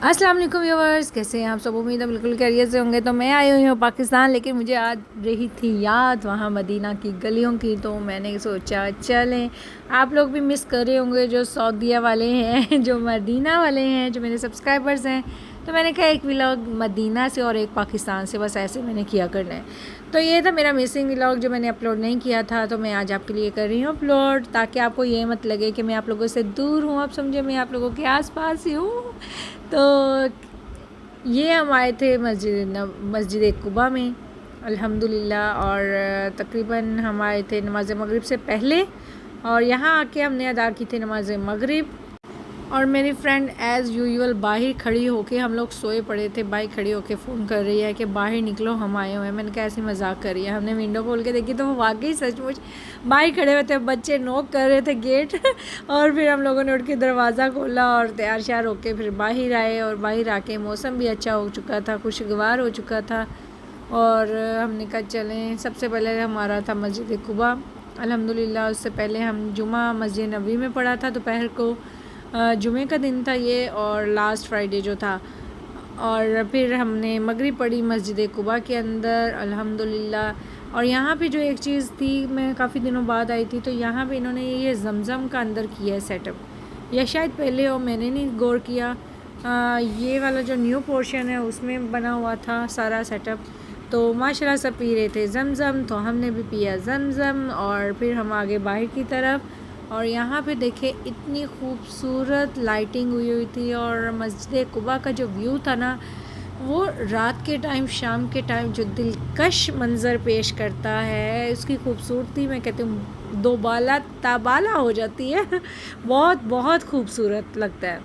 अस्सलाम वालेकुम व्यूअर्स, कैसे हैं आप सब। उम्मीद है बिल्कुल खैरियत से होंगे। तो मैं आई हुई हूँ पाकिस्तान, लेकिन मुझे आज रही थी याद वहाँ मदीना की गलियों की। तो मैंने सोचा चलें, आप लोग भी मिस कर रहे होंगे जो सऊदीया वाले हैं जो मदीना वाले हैं, जो मेरे सब्सक्राइबर्स हैं। तो मैंने कहा एक व्लॉग मदीना से और एक पाकिस्तान से, बस ऐसे मैंने किया करना है। तो ये था मेरा मिसिंग व्लॉग जो मैंने अपलोड नहीं किया था, तो मैं आज आपके लिए कर रही हूँ अपलोड, ताकि आपको ये मत लगे कि मैं आप लोगों से दूर हूँ। आप समझे मैं आप लोगों के आसपास ही हूँ। तो ये हम आए थे मस्जिद कुबा में अल्हम्दुलिल्लाह, और तकरीबन हम आए थे नमाज मगरिब से पहले, और यहाँ आके हमने अदा की थी नमाज मगरिब। और मेरी फ्रेंड एज़ यूजुअल बाहर खड़ी होके, हम लोग सोए पड़े थे, बाइक खड़ी होके फ़ोन कर रही है कि बाहर निकलो हम आए हुए हैं। मैंने कहा ऐसी मजाक कर रही है। हमने विंडो खोल के देखी तो वो वाकई सचमुच बाहर खड़े हुए थे, बच्चे नॉक कर रहे थे गेट और फिर हम लोगों ने उठ के दरवाज़ा खोला और तैयार श्यार होके फिर बाहर आए। और बाहर आके मौसम भी अच्छा हो चुका था, खुशगवार हो चुका था। और हमने कहा चलें, सबसे पहले हमारा था मस्जिद कुबा अल्हम्दुलिल्लाह। उससे पहले हम जुमा मस्जिद नबी में पढ़ा था दोपहर को। जुमे का दिन था ये, और लास्ट फ्राइडे जो था। और फिर हमने मगरिब पढ़ी मस्जिद कुबा के अंदर अल्हम्दुलिल्लाह। और यहाँ पे जो एक चीज़ थी, मैं काफ़ी दिनों बाद आई थी, तो यहाँ पे इन्होंने ये ज़मज़म का अंदर किया है सेटअप, या शायद पहले हो, मैंने नहीं गौर किया। ये वाला जो न्यू पोर्शन है उसमें बना हुआ था सारा सेटअप। तो माशाल्लाह सब पी रहे थे ज़मज़म, तो हमने भी पिया ज़मज़म। और फिर हम आगे बाहर की तरफ, और यहाँ पे देखे इतनी खूबसूरत लाइटिंग हुई हुई थी। और मस्जिद कुबा का जो व्यू था ना, वो रात के टाइम, शाम के टाइम जो दिलकश मंज़र पेश करता है, उसकी खूबसूरती मैं कहती हूँ दोबाला ताबाला हो जाती है बहुत बहुत खूबसूरत लगता है,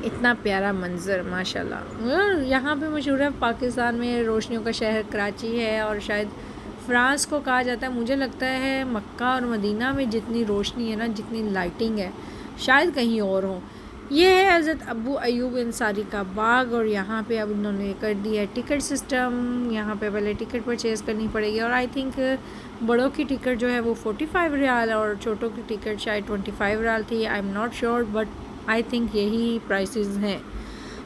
इतना प्यारा मंज़र माशाल्लाह। यहाँ पे मशहूर है पाकिस्तान में रोशनियों का शहर कराची है, और शायद फ़्रांस को कहा जाता है। मुझे लगता है मक्का और मदीना में जितनी रोशनी है ना, जितनी लाइटिंग है, शायद कहीं और हो। ये है हज़रत अबू अयूब अंसारी का बाग, और यहाँ पे अब इन्होंने कर दिया है टिकट सिस्टम। यहाँ पे पहले टिकट परचेज़ करनी पड़ेगी, और आई थिंक बड़ों की टिकट जो है वो 45 रियाल, और छोटों की टिकट शायद 25 रियाल थी। I am not sure, but I think यही प्राइसेस हैं।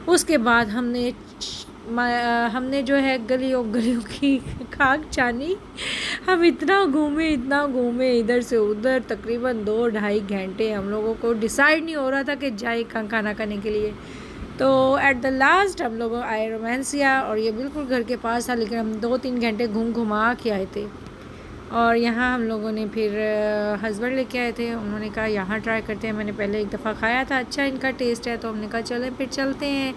उसके बाद हमने जो है गलियों की खाक छानी। हम इतना घूमे इधर से उधर, तकरीबन 2-2.5 घंटे हम लोगों को डिसाइड नहीं हो रहा था कि जाए कहाँ खाना खाने के लिए। तो एट द लास्ट हम लोग आए रोमांसिया, और ये बिल्कुल घर के पास था, लेकिन हम 2-3 घंटे घुमा के आए थे। और यहाँ हम लोगों ने फिर हस्बैंड लेके आए थे, उन्होंने कहा यहाँ ट्राई करते हैं। मैंने पहले एक दफ़ा खाया था, अच्छा इनका टेस्ट है, तो हमने कहा चलें फिर चलते हैं,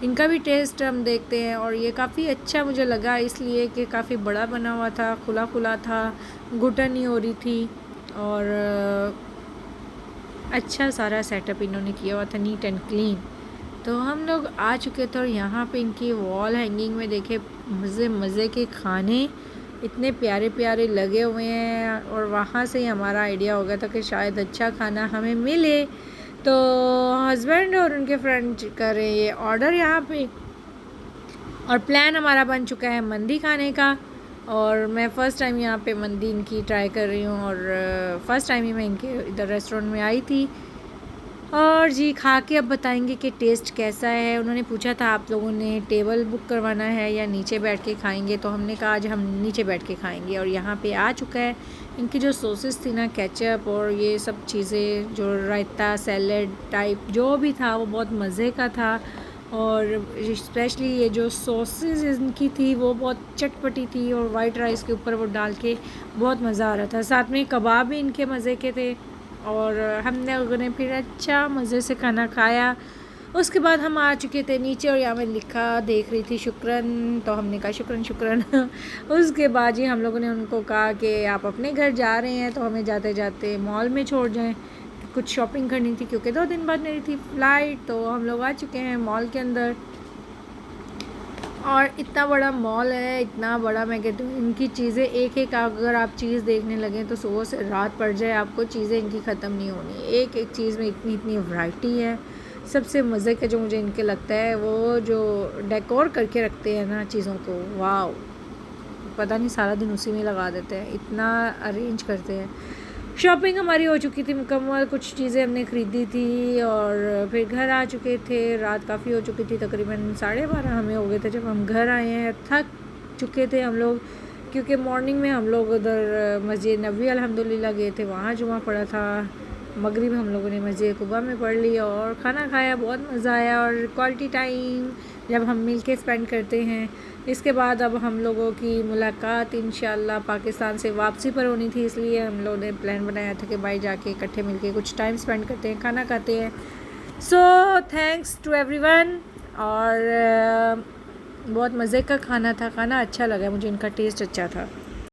इनका भी टेस्ट हम देखते हैं। और ये काफ़ी अच्छा मुझे लगा, इसलिए कि काफ़ी बड़ा बना हुआ था, खुला खुला था, घुटन नहीं हो रही थी, और अच्छा सारा सेटअप इन्होंने किया हुआ था, नीट एंड क्लीन। तो हम लोग आ चुके थे, और यहाँ पे इनकी वॉल हैंगिंग में देखे मज़े के खाने इतने प्यारे प्यारे लगे हुए हैं। और वहाँ से ही हमारा आइडिया हो गया था कि शायद अच्छा खाना हमें मिले। तो हस्बैंड और उनके फ्रेंड कर रहे हैं ये ऑर्डर यहाँ पे, और प्लान हमारा बन चुका है मंदी खाने का। और मैं फ़र्स्ट टाइम यहाँ पे मंदी इनकी ट्राई कर रही हूँ, और फ़र्स्ट टाइम ही मैं इनके इधर रेस्टोरेंट में आई थी। और जी खा के अब बताएंगे कि टेस्ट कैसा है। उन्होंने पूछा था आप लोगों ने टेबल बुक करवाना है या नीचे बैठ के खाएंगे, तो हमने कहा आज हम नीचे बैठ के खाएंगे। और यहाँ पे आ चुका है इनकी जो सॉसेस थी ना, केचप और ये सब चीज़ें, जो रायता सैलड टाइप जो भी था, वो बहुत मज़े का था। और स्पेशली ये जो सॉसेस इनकी थी वो बहुत चटपटी थी, और वाइट राइस के ऊपर वो डाल के बहुत मज़ा आ रहा था। साथ में कबाब भी इनके मज़े के थे, और हमने लोगों ने फिर अच्छा मज़े से खाना खाया। उसके बाद हम आ चुके थे नीचे, और यहाँ मैं लिखा देख रही थी शुक्रन, तो हमने कहा शुक्रन शुक्रन उसके बाद ही हम लोगों ने उनको कहा कि आप अपने घर जा रहे हैं, तो हमें जाते जाते मॉल में छोड़ जाएं, कुछ शॉपिंग करनी थी, क्योंकि 2 दिन बाद मेरी थी फ़्लाइट। तो हम लोग आ चुके हैं मॉल के अंदर, और इतना बड़ा मॉल है, इतना बड़ा, मैं कहती हूँ इनकी चीज़ें एक एक अगर आप चीज़ देखने लगें तो सुबह से रात पड़ जाए, आपको चीज़ें इनकी ख़त्म नहीं होनी। एक एक चीज़ में इतनी इतनी वैरायटी है। सबसे मज़े का जो मुझे इनके लगता है, वो जो डेकोर करके रखते हैं ना चीज़ों को, वाह, पता नहीं सारा दिन उसी में लगा देते हैं, इतना अरेंज करते हैं। शॉपिंग हमारी हो चुकी थी मुकम्मल, कुछ चीज़ें हमने ख़रीदी थी और फिर घर आ चुके थे। रात काफ़ी हो चुकी थी, तकरीबन 12:30 हमें हो गए थे जब हम घर आए हैं। थक चुके थे हम लोग क्योंकि मॉर्निंग में हम लोग उधर मस्जिद नबवी अल्हम्दुलिल्लाह गए थे, वहाँ जुमा पड़ा था। मगरिब हम लोगों ने मस्जिद कुबा में पढ़ लिया और खाना खाया, बहुत मज़ा आया और क्वालिटी टाइम जब हम मिल के स्पेंड करते हैं। इसके बाद अब हम लोगों की मुलाकात इंशाल्लाह पाकिस्तान से वापसी पर होनी थी, इसलिए हम लोगों ने प्लान बनाया था कि भाई जाके इकट्ठे मिल के कुछ टाइम स्पेंड करते हैं, खाना खाते हैं। सो थैंक्स टू एवरीवन और बहुत मज़े का खाना था, खाना अच्छा लगा मुझे, इनका टेस्ट अच्छा था।